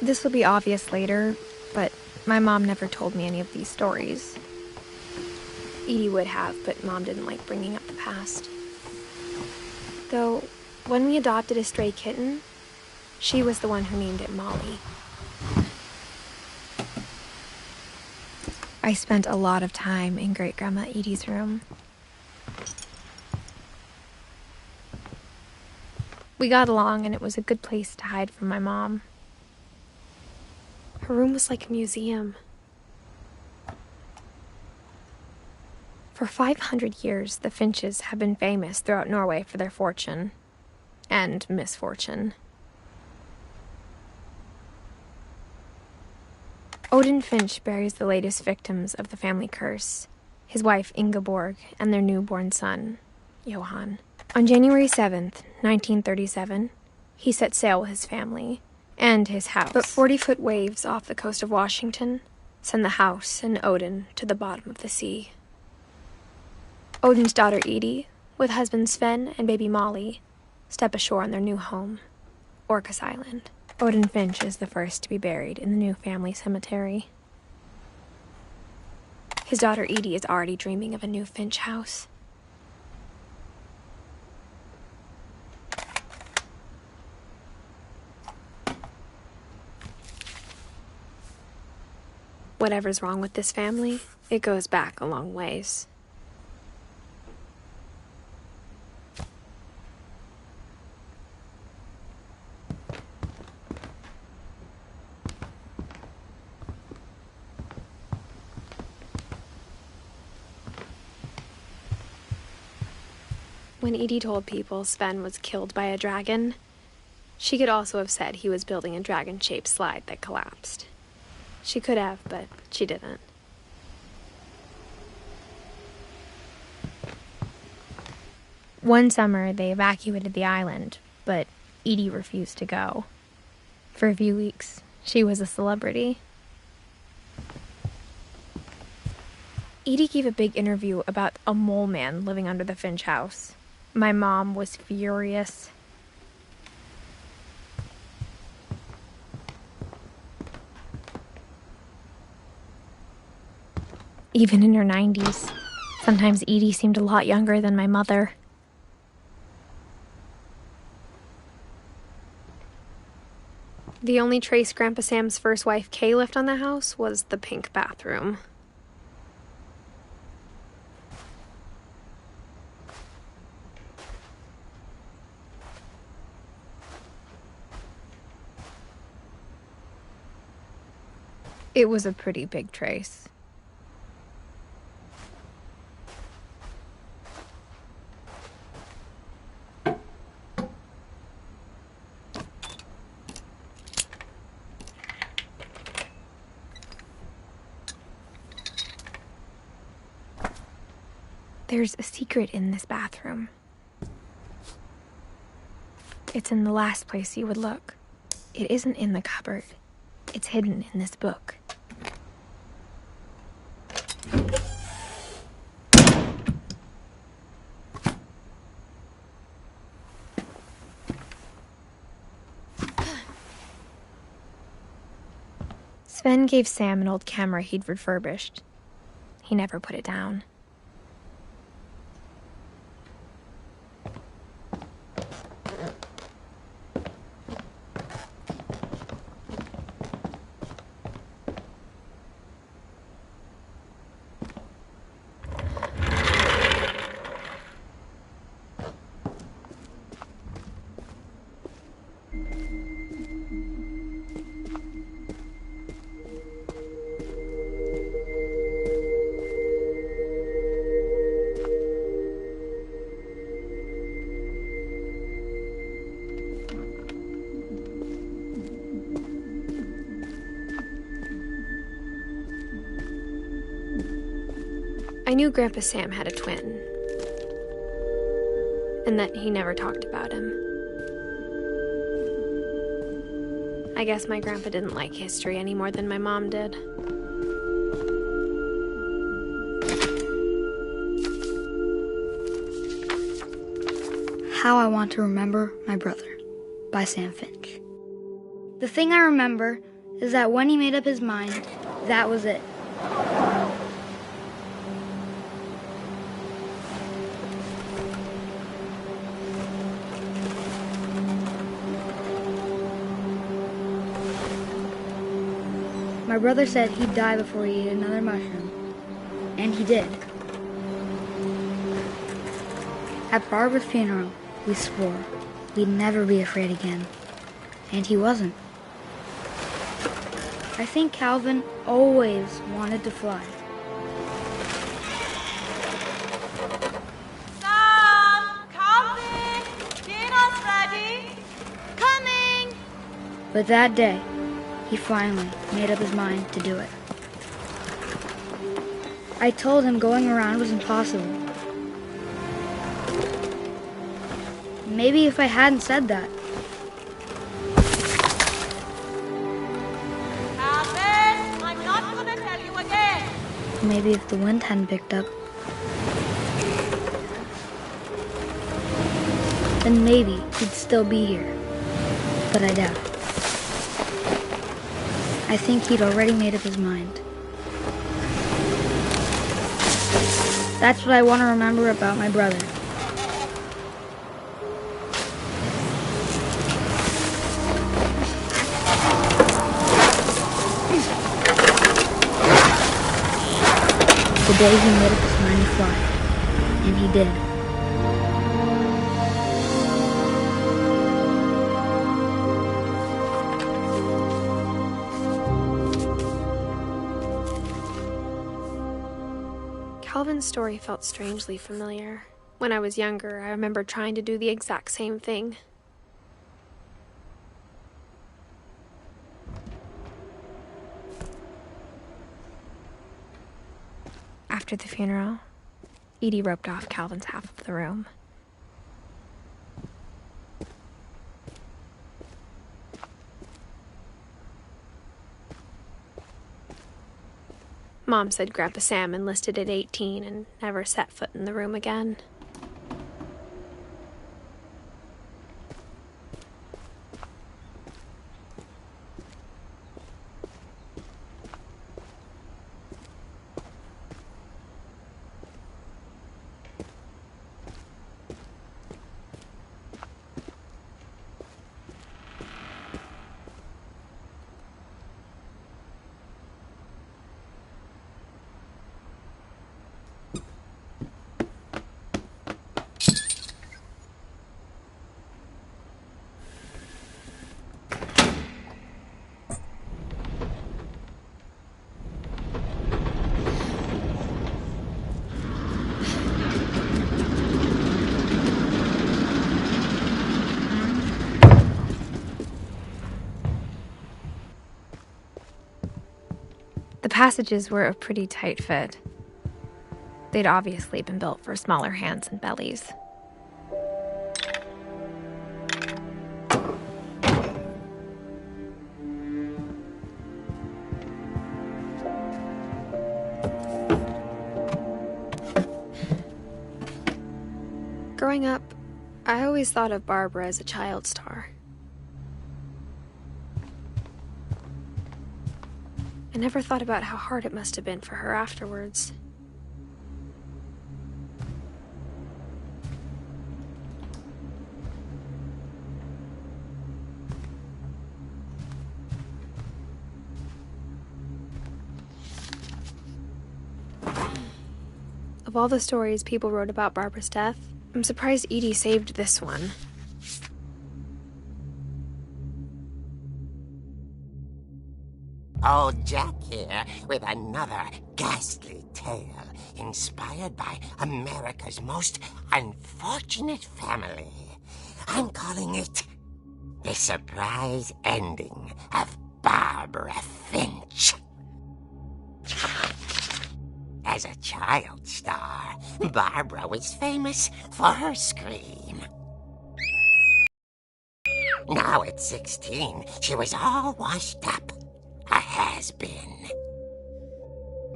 This will be obvious later, but my mom never told me any of these stories. Edie would have, but Mom didn't like bringing up the past. Though, when we adopted a stray kitten, she was the one who named it Molly. I spent a lot of time in Great-Grandma Edie's room. We got along, and it was a good place to hide from my mom. Her room was like a museum. For 500 years, the Finches have been famous throughout Norway for their fortune and misfortune. Odin Finch buries the latest victims of the family curse, his wife Ingeborg and their newborn son, Johan. On January 7th, 1937, he set sail with his family and his house. But 40-foot waves off the coast of Washington send the house and Odin to the bottom of the sea. Odin's daughter Edie, with husband Sven and baby Molly, step ashore on their new home, Orcas Island. Odin Finch is the first to be buried in the new family cemetery. His daughter Edie is already dreaming of a new Finch house. Whatever's wrong with this family, it goes back a long ways. When Edie told people Sven was killed by a dragon, she could also have said he was building a dragon-shaped slide that collapsed. She could have, but she didn't. One summer, they evacuated the island, but Edie refused to go. For a few weeks, she was a celebrity. Edie gave a big interview about a mole man living under the Finch house. My mom was furious. Even in her 90s, sometimes Edie seemed a lot younger than my mother. The only trace Grandpa Sam's first wife, Kay, left on the house was the pink bathroom. It was a pretty big trace. There's a secret in this bathroom. It's in the last place you would look. It isn't in the cupboard. It's hidden in this book. Sven gave Sam an old camera he'd refurbished. He never put it down. I knew Grandpa Sam had a twin, and that he never talked about him. I guess my grandpa didn't like history any more than my mom did. How I Want to Remember My Brother by Sam Finch. The thing I remember is that when he made up his mind, that was it. My brother said he'd die before he ate another mushroom. And he did. At Barbara's funeral, we swore we'd never be afraid again. And he wasn't. I think Calvin always wanted to fly. Sam! Calvin! Dinner's ready! Coming! But that day, he finally made up his mind to do it. I told him going around was impossible. Maybe if I hadn't said that. Calvin, I'm not gonna tell you again. Maybe if the wind hadn't picked up. Then maybe he'd still be here. But I doubt it. I think he'd already made up his mind. That's what I want to remember about my brother. The day he made up his mind to fly. And he did. Calvin's story felt strangely familiar. When I was younger, I remember trying to do the exact same thing. After the funeral, Edie roped off Calvin's half of the room. Mom said Grandpa Sam enlisted at 18 and never set foot in the room again. The passages were a pretty tight fit. They'd obviously been built for smaller hands and bellies. Growing up, I always thought of Barbara as a child star. I never thought about how hard it must have been for her afterwards. Of all the stories people wrote about Barbara's death, I'm surprised Edie saved this one. Old Jack here with another ghastly tale inspired by America's most unfortunate family. I'm calling it The Surprise Ending of Barbara Finch. As a child star, Barbara was famous for her scream. Now at 16, she was all washed up. A has-been.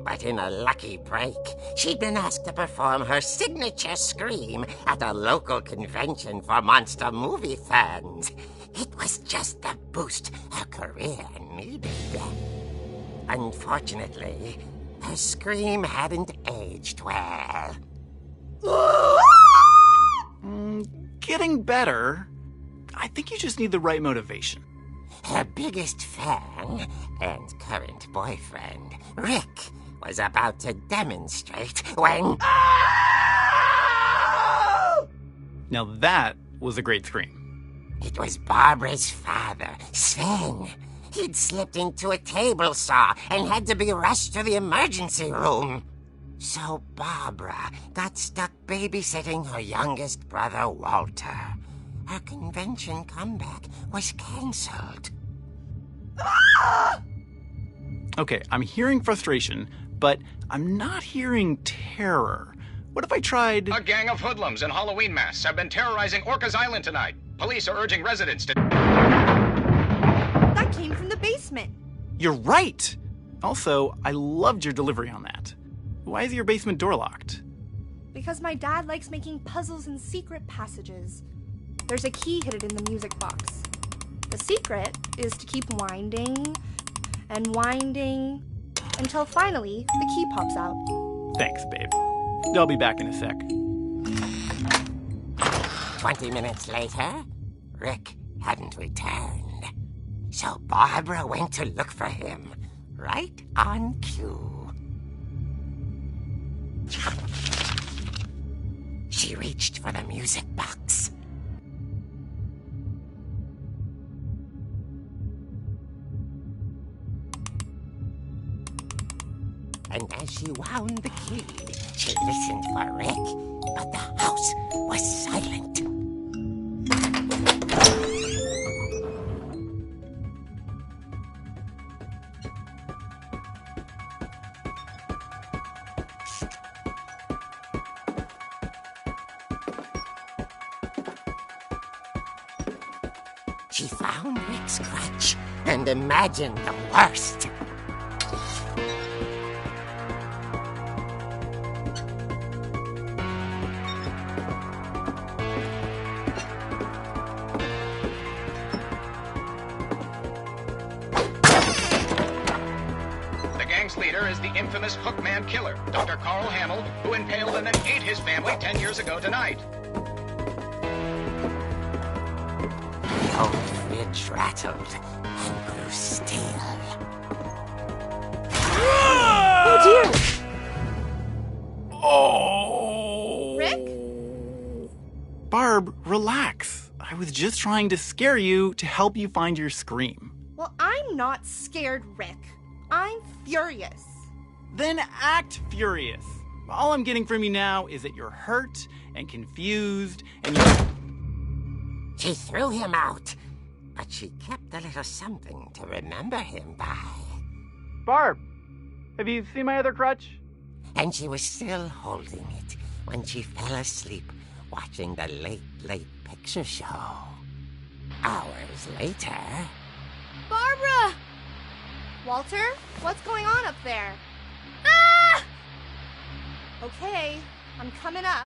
But in a lucky break, she'd been asked to perform her signature scream at a local convention for monster movie fans. It was just to boost her career needed. Unfortunately, her scream hadn't aged well. Getting better. I think you just need the right motivation. Her biggest fan and current boyfriend, Rick, was about to demonstrate when... Now that was a great scream. It was Barbara's father, Sven. He'd slipped into a table saw and had to be rushed to the emergency room. So Barbara got stuck babysitting her youngest brother, Walter. Her convention comeback was cancelled. Okay, I'm hearing frustration, but I'm not hearing terror. What if I tried... A gang of hoodlums in Halloween masks have been terrorizing Orcas Island tonight. Police are urging residents to... That came from the basement. You're right! Also, I loved your delivery on that. Why is your basement door locked? Because my dad likes making puzzles and secret passages. There's a key hidden in the music box. The secret is to keep winding and winding until finally the key pops out. Thanks, babe. I'll be back in a sec. 20 minutes later, Rick hadn't returned. So Barbara went to look for him, right on cue. She reached for the music box. And as she wound the key, she listened for Rick, but the house was silent. She found Rick's crutch and imagined the worst. The gang's leader is the infamous Hookman Killer, Dr. Carl Hamill, who impaled and then ate his family 10 years ago tonight. The old fridge rattled and grew still. Oh dear! Oh! Rick? Barb, relax. I was just trying to scare you to help you find your scream. Well, I'm not scared, Rick. I'm furious. Then act furious. All I'm getting from you now is that you're hurt and confused and you... She threw him out, but she kept a little something to remember him by. Barb, have you seen my other crutch? And she was still holding it when she fell asleep watching the Late Picture Show. Hours later... Barbara! Walter, what's going on up there? Ah! Okay, I'm coming up.